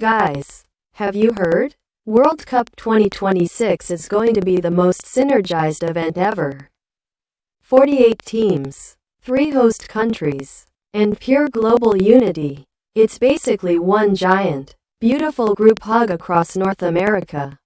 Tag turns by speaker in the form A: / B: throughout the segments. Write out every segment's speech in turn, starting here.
A: Guys, have you heard? World Cup 2026 is going to be the most synergized event ever. 48 teams, 3 host countries, and pure global unity. It's basically one giant, beautiful group hug across North America.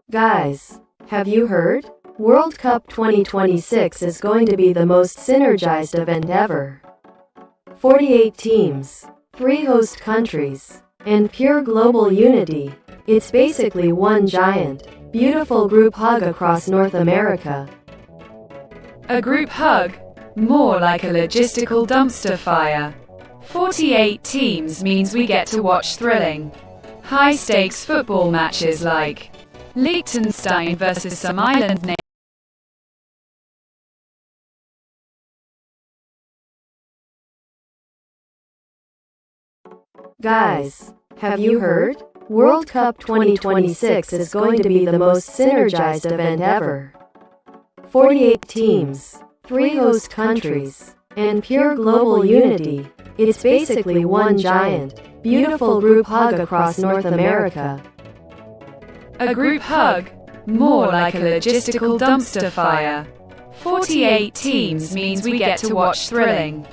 A: Guys, have you heard? World Cup 2026 is going to be the most synergized event ever. 48 teams, 3 host countries, and pure global unity. It's basically one giant, beautiful group hug across North America.
B: A group hug? More like a logistical dumpster fire. 48 teams means we get to watch thrilling, high-stakes football matches like Liechtenstein versus some island name.
A: Guys, have you heard? World Cup 2026 is going to be the most synergized event ever. 48 teams, 3 host countries, and pure global unity. It's basically one giant, beautiful group hug across North America.
B: A group hug? More like a logistical dumpster fire. 48 teams means we get to watch thrilling,